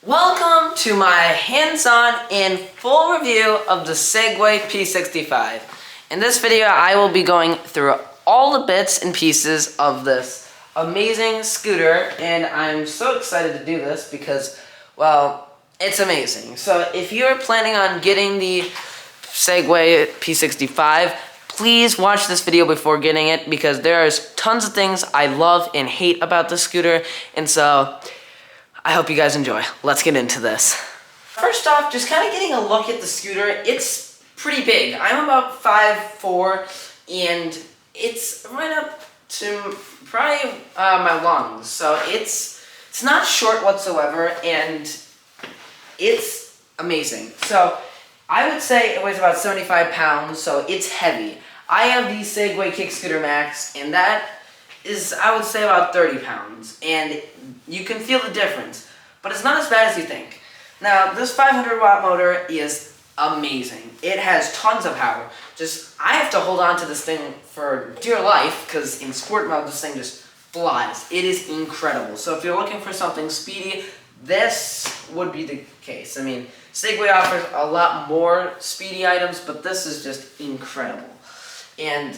Welcome to my hands-on and full review of the Segway P65. In this video, I will be going through all the bits and pieces of this amazing scooter, and I'm so excited to do this because, well, it's amazing. So if you're planning on getting the Segway P65, please watch this video before getting it because there's tons of things I love and hate about this scooter, and so I hope you guys enjoy. Let's get into this. First off, just kind of getting a look at the scooter. It's pretty big. I'm about 5'4", and it's right up to probably my lungs. So it's not short whatsoever, and it's amazing. So I would say it weighs about 75 pounds, so it's heavy. I have the Segway Kick Scooter Max, and that is, I would say, about 30 pounds, and you can feel the difference, but it's not as bad as you think. Now, this 500-watt motor is amazing. It has tons of power. I have to hold on to this thing for dear life, because in sport mode, this thing just flies. It is incredible. So if you're looking for something speedy, this would be the case. I mean, Segway offers a lot more speedy items, but this is just incredible. And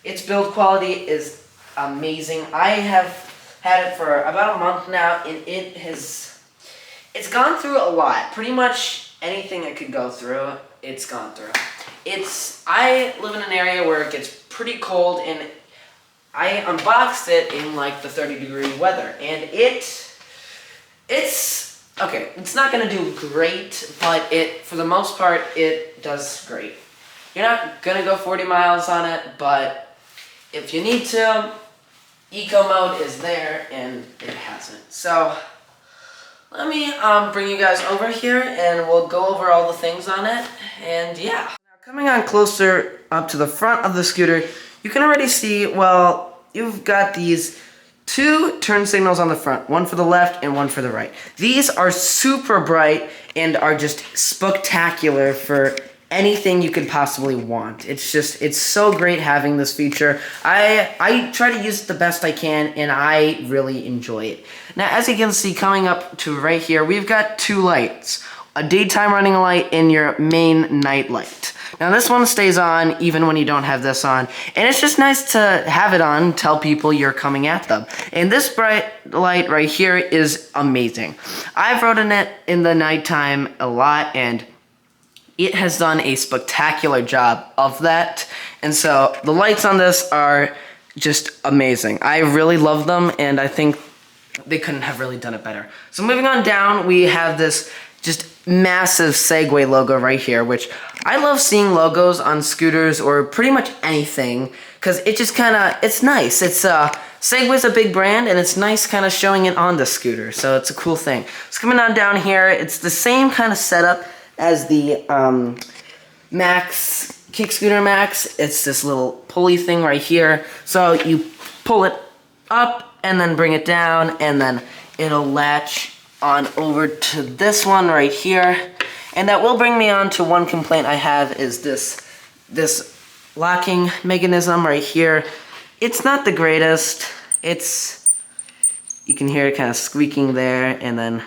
its build quality is amazing. I have had it for about a month now, and it's gone through a lot. Pretty much anything it could go through, it's gone through. I live in an area where it gets pretty cold, and I unboxed it in like the 30-degree weather, and it's okay. It's not gonna do great, but for the most part, it does great. You're not gonna go 40 miles on it, but if you need to, eco mode is there, and it hasn't. So let me bring you guys over here, and we'll go over all the things on it, and yeah. Now, coming on closer up to the front of the scooter, you can already see, well, you've got these two turn signals on the front, one for the left and one for the right. These are super bright and are just spectacular for anything you could possibly want. It's so great having this feature. I try to use it the best I can, and I really enjoy it. Now, as you can see, coming up to right here, we've got two lights. A daytime running light and your main night light. Now, this one stays on even when you don't have this on, and it's just nice to have it on, tell people you're coming at them. And this bright light right here is amazing. I've ridden it in the nighttime a lot, and it has done a spectacular job of that, and so the lights on this are just amazing. I really love them, and I think they couldn't have really done it better. So moving on down, we have this just massive Segway logo right here, which I love seeing logos on scooters or pretty much anything, because it just it's nice. Segway's a big brand, and it's nice kind of showing it on the scooter, so it's a cool thing. So coming on down here, it's the same kind of setup as the Max, Kick Scooter Max. It's this little pulley thing right here. So you pull it up and then bring it down, and then it'll latch on over to this one right here. And that will bring me on to one complaint I have, is this locking mechanism right here. It's not the greatest. You can hear it kind of squeaking there, and then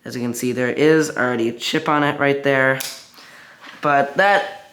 as you can see, there is already a chip on it right there, but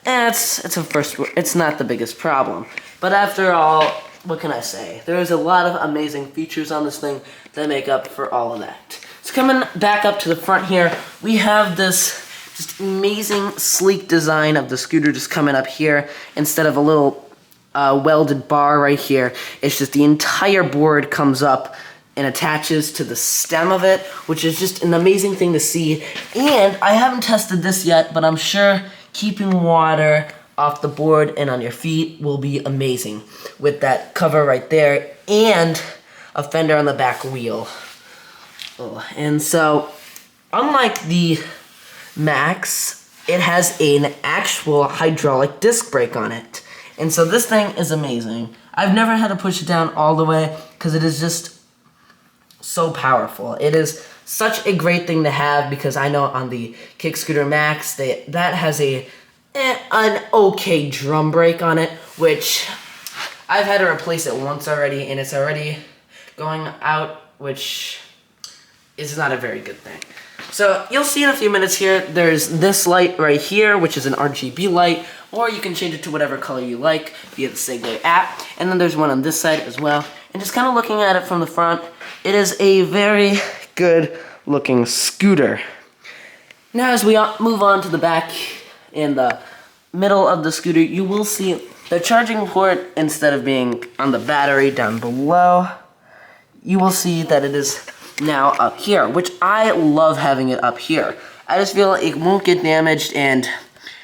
it's not the biggest problem. But after all, what can I say? There's a lot of amazing features on this thing that make up for all of that. So coming back up to the front here, we have this just amazing sleek design of the scooter just coming up here instead of a little welded bar right here. It's just the entire board comes up and attaches to the stem of it, which is just an amazing thing to see. And I haven't tested this yet, but I'm sure keeping water off the board and on your feet will be amazing with that cover right there and a fender on the back wheel. Oh, and so, unlike the Max, it has an actual hydraulic disc brake on it. And so this thing is amazing. I've never had to push it down all the way because it is just so powerful. It is such a great thing to have, because I know on the Kick Scooter Max that has an okay drum brake on it, which I've had to replace it once already, and it's already going out, which is not a very good thing. So you'll see in a few minutes here, there's this light right here, which is an RGB light, or you can change it to whatever color you like via the Segway app. And then there's one on this side as well. And just kind of looking at it from the front, it is a very good looking scooter. Now as we move on to the back, in the middle of the scooter, you will see the charging port, instead of being on the battery down below, you will see that it is now up here, which I love having it up here. I just feel it won't get damaged, and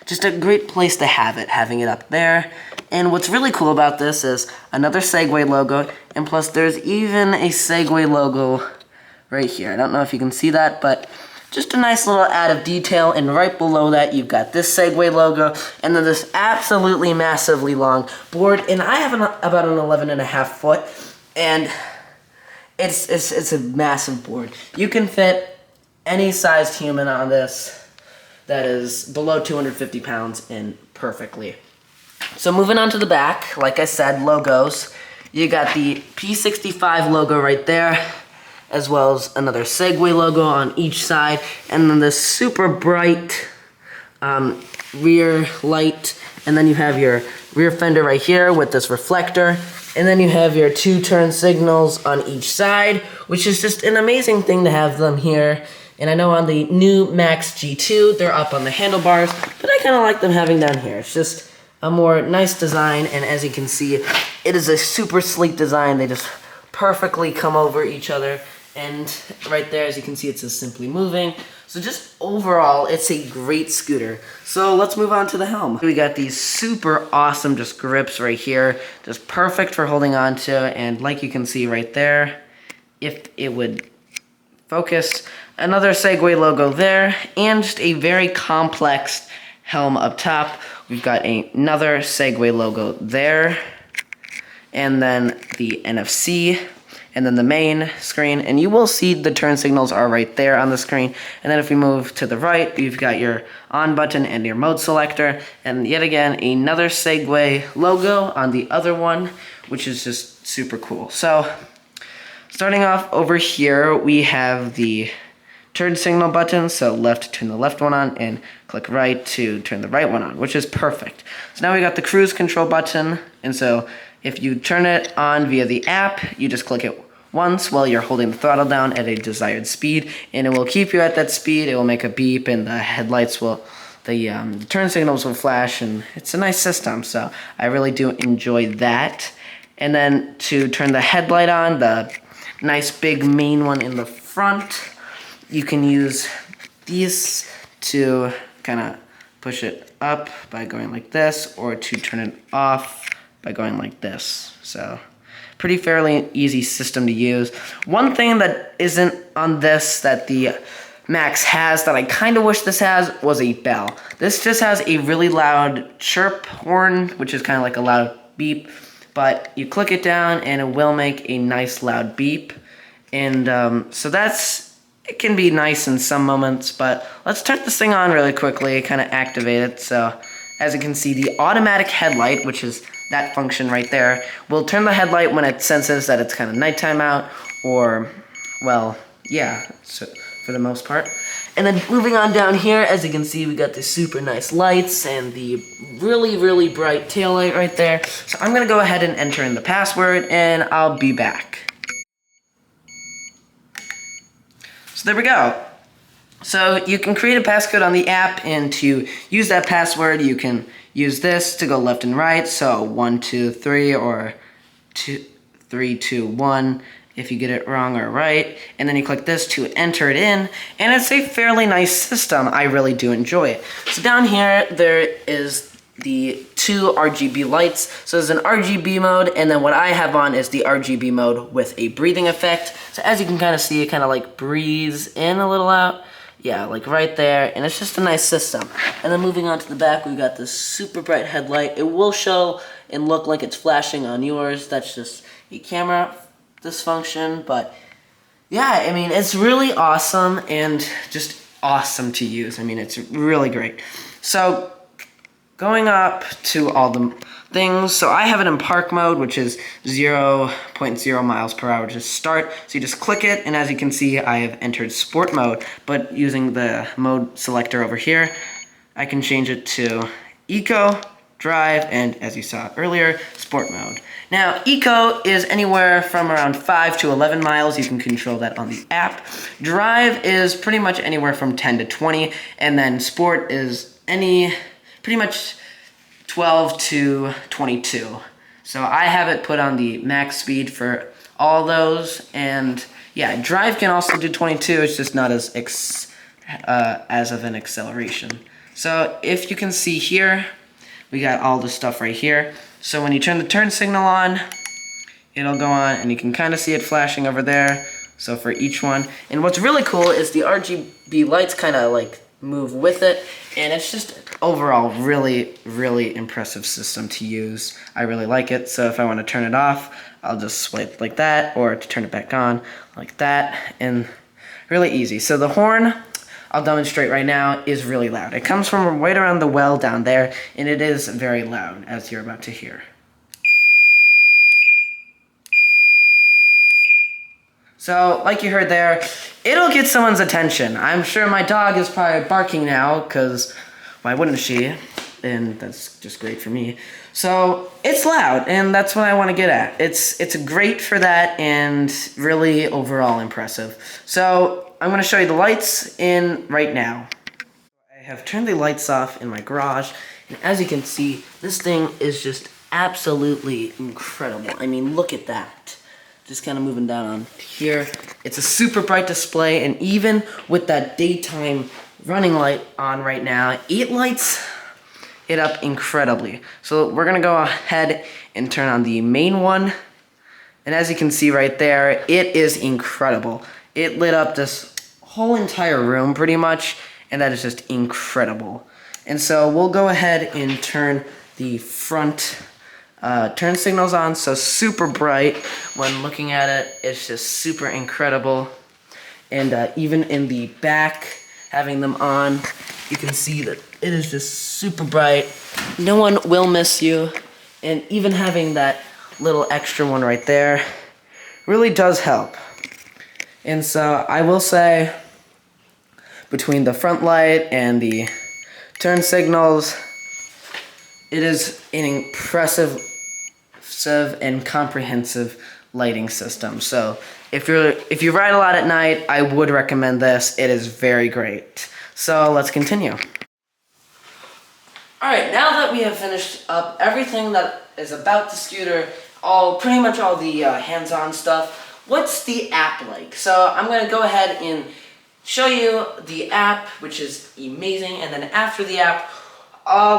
just a great place to have it, having it up there. And what's really cool about this is another Segway logo, and plus there's even a Segway logo right here. I don't know if you can see that, but just a nice little add of detail, and right below that you've got this Segway logo, and then this absolutely massively long board, and I have about an 11.5 foot, and it's a massive board. You can fit any sized human on this that is below 250 pounds in perfectly. So moving on to the back, like I said, logos. You got the P65 logo right there, as well as another Segway logo on each side, and then this super bright rear light, and then you have your rear fender right here with this reflector, and then you have your 2 turn signals on each side, which is just an amazing thing to have them here. And I know on the new Max G2, they're up on the handlebars, but I kind of like them having down here. It's just a more nice design, and as you can see, it is a super sleek design. They just perfectly come over each other. And right there, as you can see, it says simply moving. So just overall, it's a great scooter. So let's move on to the Helm. We got these super awesome just grips right here, just perfect for holding on to. And like you can see right there, if it would focus, another Segway logo there, and just a very complex Helm up top. We've got another Segway logo there, and then the NFC, and then the main screen, and you will see the turn signals are right there on the screen. And then if we move to the right, you've got your on button and your mode selector, and yet again another Segway logo on the other one, which is just super cool. So starting off over here, we have the turn signal button, so left to turn the left one on, and click right to turn the right one on, which is perfect. So now we got the cruise control button, and so if you turn it on via the app, you just click it once while you're holding the throttle down at a desired speed, and it will keep you at that speed. It will make a beep, and the headlights will, the turn signals will flash, and it's a nice system, so I really do enjoy that. And then to turn the headlight on, the nice big main one in the front, you can use these to kind of push it up by going like this, or to turn it off by going like this. So pretty fairly easy system to use. One thing that isn't on this that the Max has that I kind of wish this has was a bell. This just has a really loud chirp horn, which is kind of like a loud beep, but you click it down and it will make a nice loud beep. And so it can be nice in some moments, but let's turn this thing on really quickly, kind of activate it. So as you can see, the automatic headlight, which is that function right there, will turn the headlight when it senses that it's kind of nighttime out, or, well, yeah, so for the most part. And then moving on down here, as you can see, we got the super nice lights and the really, really bright taillight right there. So I'm gonna go ahead and enter in the password, and I'll be back. So there we go. So you can create a passcode on the app, and to use that password, you can use this to go left and right. So 1, 2, 3, or 2, 3, 2, 1 if you get it wrong or right. And then you click this to enter it in, and it's a fairly nice system. I really do enjoy it. So down here, there is the 2 RGB lights. So there's an RGB mode, and then what I have on is the RGB mode with a breathing effect. So as you can kind of see, it kind of like breathes in a little out. Yeah, like right there, and it's just a nice system. And then moving on to the back, we've got this super bright headlight. It will show and look like it's flashing on yours. That's just a camera dysfunction, but yeah, I mean, it's really awesome and just awesome to use. I mean, it's really great. So going up to all the things, so I have it in park mode, which is 0.0 miles per hour to start. So you just click it, and as you can see, I have entered sport mode, but using the mode selector over here, I can change it to eco, drive, and as you saw earlier, sport mode. Now, eco is anywhere from around 5 to 11 miles. You can control that on the app. Drive is pretty much anywhere from 10 to 20, and then sport is pretty much 12 to 22. So I have it put on the max speed for all those, and yeah, drive can also do 22. It's just not as of an acceleration. So if you can see here, we got all the stuff right here. So when you turn the turn signal on, it'll go on, and you can kind of see it flashing over there. So for each one, and what's really cool is the RGB lights kind of like move with it, and it's just overall really, really impressive system to use. I really like it. So if I want to turn it off, I'll just swipe like that, or to turn it back on like that, and really easy. So the horn, I'll demonstrate right now, is really loud. It comes from right around the well down there, and it is very loud, as you're about to hear. So, like you heard there, it'll get someone's attention. I'm sure my dog is probably barking now, because why wouldn't she? And that's just great for me. So, it's loud, and that's what I want to get at. It's great for that, and really overall impressive. So, I'm going to show you the lights in right now. I have turned the lights off in my garage, and as you can see, this thing is just absolutely incredible. I mean, look at that. Just kind of moving down on here. It's a super bright display, and even with that daytime running light on right now, it lights it up incredibly. So we're gonna go ahead and turn on the main one, and as you can see right there, it is incredible. It lit up this whole entire room pretty much, and that is just incredible. And so we'll go ahead and turn the front turn signals on, so super bright. When looking at it, it's just super incredible. And even in the back, having them on, you can see that it is just super bright. No one will miss you. And even having that little extra one right there really does help. And so I will say, between the front light and the turn signals, it is an impressive and comprehensive lighting system. So if you ride a lot at night, I would recommend this. It is very great. So let's continue. Alright, now that we have finished up everything that is about the scooter, pretty much all the hands-on stuff, what's the app like? So I'm going to go ahead and show you the app, which is amazing, and then after the app,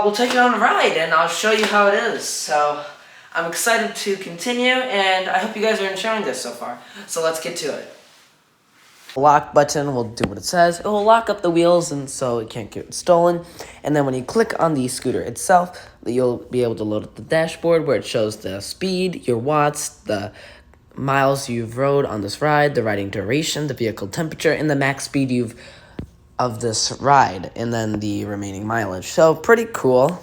we'll take you on a ride, and I'll show you how it is. So I'm excited to continue, and I hope you guys are enjoying this so far. So let's get to it. The lock button will do what it says. It will lock up the wheels, and so it can't get stolen. And then when you click on the scooter itself, you'll be able to load up the dashboard where it shows the speed, your watts, the miles you've rode on this ride, the riding duration, the vehicle temperature, and the max speed of this ride, and then the remaining mileage. So pretty cool.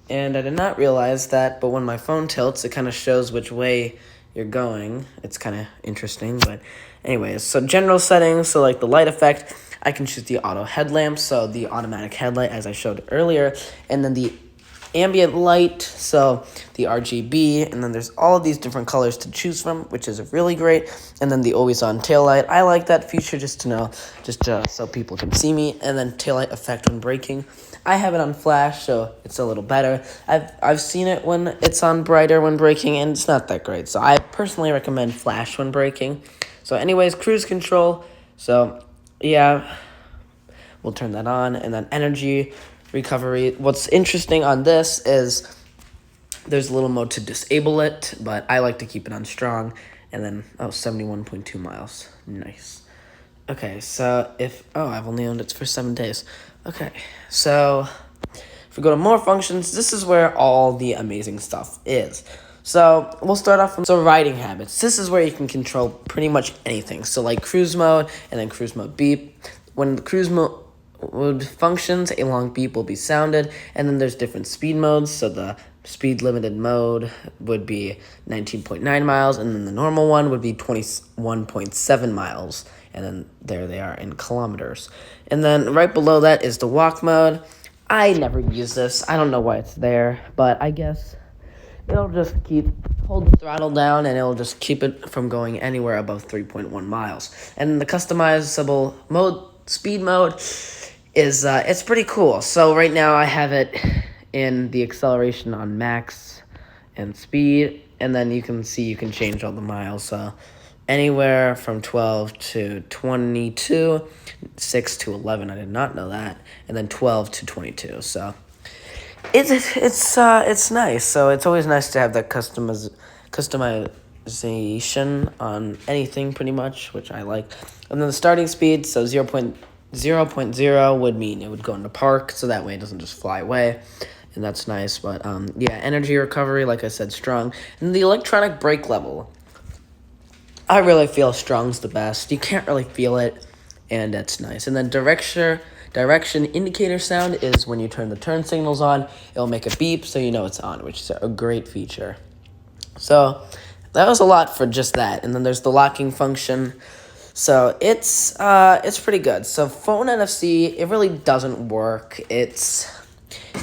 And I did not realize that, but when my phone tilts, it kind of shows which way you're going. It's kind of interesting, but anyways. So general settings, so like the light effect, I can choose the auto headlamp, so the automatic headlight as I showed earlier, and then the ambient light, so the RGB, and then there's all of these different colors to choose from, which is really great. And then the always on tail light, I like that feature just so people can see me. And then tail light effect when braking, I have it on flash, so it's a little better. I've seen it when it's on brighter when braking, and it's not that great, so I personally recommend flash when braking. So anyways, cruise control, so yeah, we'll turn that on. And then energy recovery. What's interesting on this is there's a little mode to disable it, but I like to keep it on strong. And then 71.2 miles, nice. Okay, so I've only owned it for 7 days. Okay, so if we go to more functions, this is where all the amazing stuff is. So we'll start off with riding habits. This is where you can control pretty much anything. So like cruise mode, and then cruise mode beep. When the cruise mode functions, a long beep will be sounded, and then there's different speed modes. So the speed limited mode would be 19.9 miles, and then the normal one would be 21.7 miles, and then there they are in kilometers. And then right below that is the walk mode. I never use this. I don't know why it's there, but I guess it'll just hold the throttle down, and it'll just keep it from going anywhere above 3.1 miles. And the customizable speed mode is it's pretty cool. So right now I have it in the acceleration on max and speed, and then you can see you can change all the miles. So anywhere from 12 to 22, 6 to 11. I did not know that, and then 12 to 22. So it's nice. So it's always nice to have that customization on anything pretty much, which I like. And then the starting speed, so 0.0 would mean it would go into park, so that way it doesn't just fly away, and that's nice. But yeah, energy recovery, like I said, strong. And the electronic brake level, I really feel strong's the best. You can't really feel it, and that's nice. And then direction indicator sound is when you turn the turn signals on, it'll make a beep so you know it's on, which is a great feature. So that was a lot for just that. And then there's the locking function. So it's pretty good. So phone NFC, it really doesn't work. It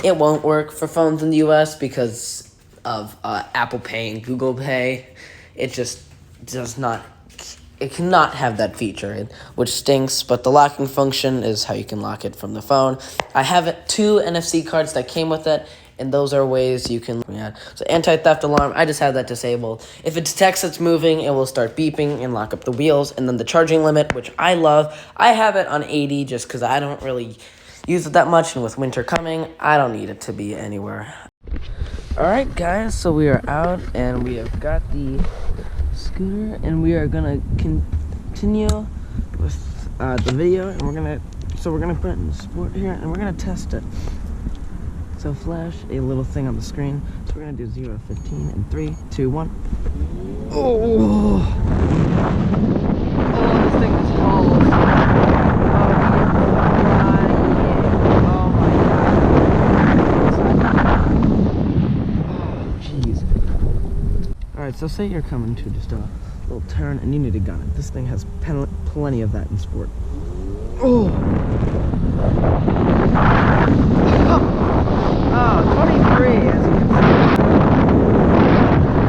won't work for phones in the US because of Apple Pay and Google Pay. It just it cannot have that feature, which stinks, but the locking function is how you can lock it from the phone. I have 2 NFC cards that came with it, and those are ways you can. So anti-theft alarm, I just have that disabled. If it detects it's moving, it will start beeping and lock up the wheels. And then the charging limit, which I love, I have it on 80 just because I don't really use it that much, and with winter coming, I don't need it to be anywhere. Alright guys, so we are out, and we have got the scooter, and we are gonna continue with the video, and we're gonna put it in sport here, and we're gonna test it. So flash a little thing on the screen. So we're gonna do 0 to 15 in 3, 2, 1. Oh, this thing is hollow. Oh my god. Oh jeez. Alright, so say you're coming to just a little turn and you need to gun it. This thing has plenty of that in sport. Oh! Oh, 23, as you can see.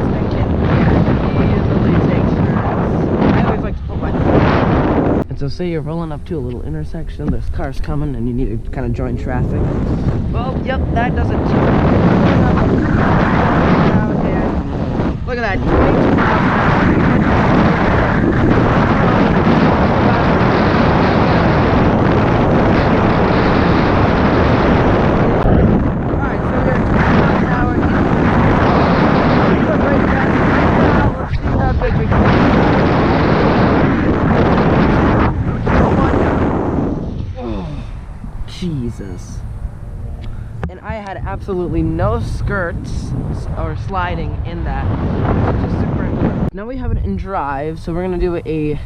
This thing can easily take turns. I always like to put my... And so say you're rolling up to a little intersection, there's cars coming, and you need to kind of join traffic. Well, yep, that doesn't... Look at that. Alright, so we're at 10 miles an hour. Let's see how big we can get. Oh, Jesus. And I had absolutely no skirts or sliding in that. Just super. Now we have it in drive, so we're gonna do a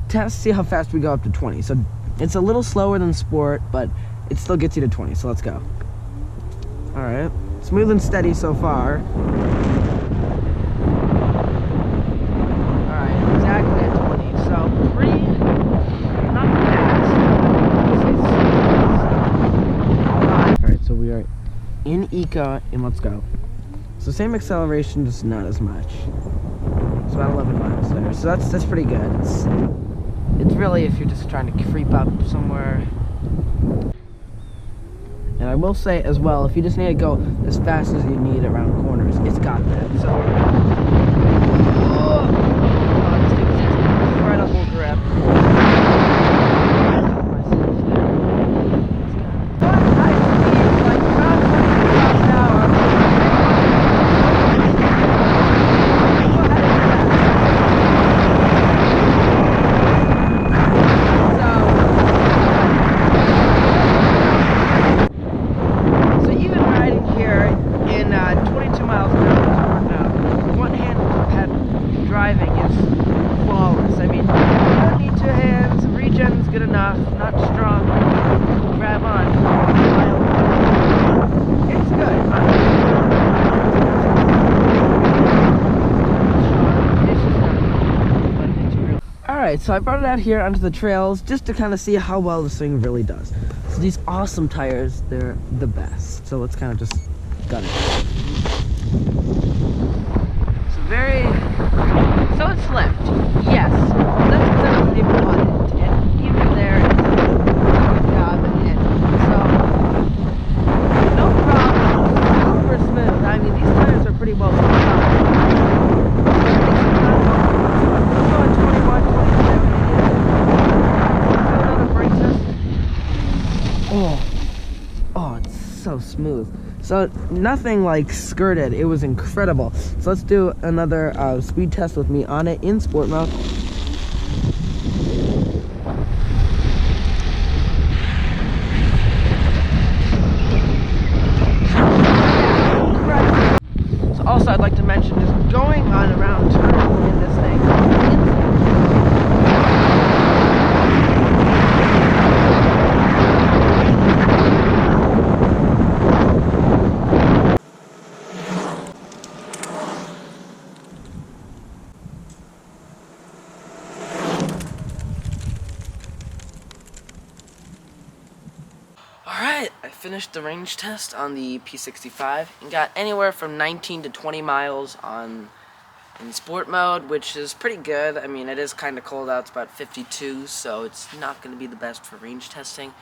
test, see how fast we go up to 20. So it's a little slower than sport, but it still gets you to 20. So let's go. All right, smooth and steady so far. All right, exactly at 20. So pretty, not fast. All right, so we are in Eco, and let's go. So same acceleration, just not as much. It's about 11 miles there, so that's pretty good. It's really if you're just trying to creep up somewhere. And I will say as well, if you just need to go as fast as you need around corners, it's got that. So, this thing's incredible grip. Not strong. Alright, so I brought it out here onto the trails just to kind of see how well this thing really does. So these awesome tires, they're the best. So let's kind of just gun it. So it's slipped, yes. That's because I was able to on it. And even there, it's a good job and so no problem. Super smooth. I mean, these tires are pretty well put on. Oh, it's so smooth. So nothing like skirted. It was incredible. So let's do another speed test with me on it in sport mode. So also I'd like to mention just going on around turns in this thing. Alright, I finished the range test on the P65 and got anywhere from 19 to 20 miles in sport mode, which is pretty good. I mean, it is kind of cold out, it's about 52, so it's not going to be the best for range testing.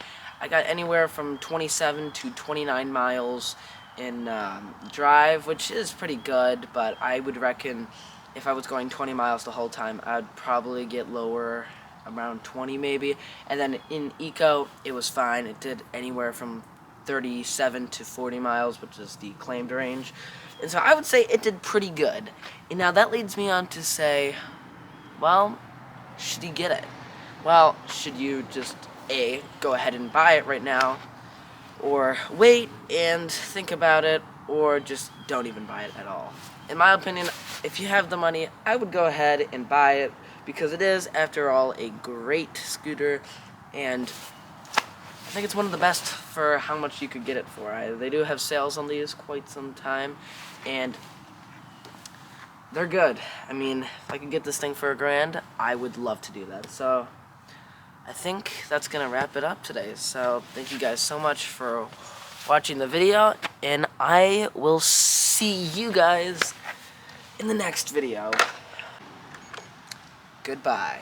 I got anywhere from 27 to 29 miles in drive, which is pretty good, but I would reckon if I was going 20 miles the whole time, I'd probably get lower, around 20 maybe. And then in eco, it was fine. It did anywhere from 37 to 40 miles, which is the claimed range. And so I would say it did pretty good. And now that leads me on to say, well, should you get it? Well, should you just A, go ahead and buy it right now, or wait and think about it, or just don't even buy it at all? In my opinion, if you have the money, I would go ahead and buy it, because it is, after all, a great scooter, and I think it's one of the best for how much you could get it for. They do have sales on these quite some time, and they're good. I mean, if I could get this thing for $1,000, I would love to do that. So I think that's gonna wrap it up today. So thank you guys so much for watching the video, and I will see you guys in the next video. Goodbye.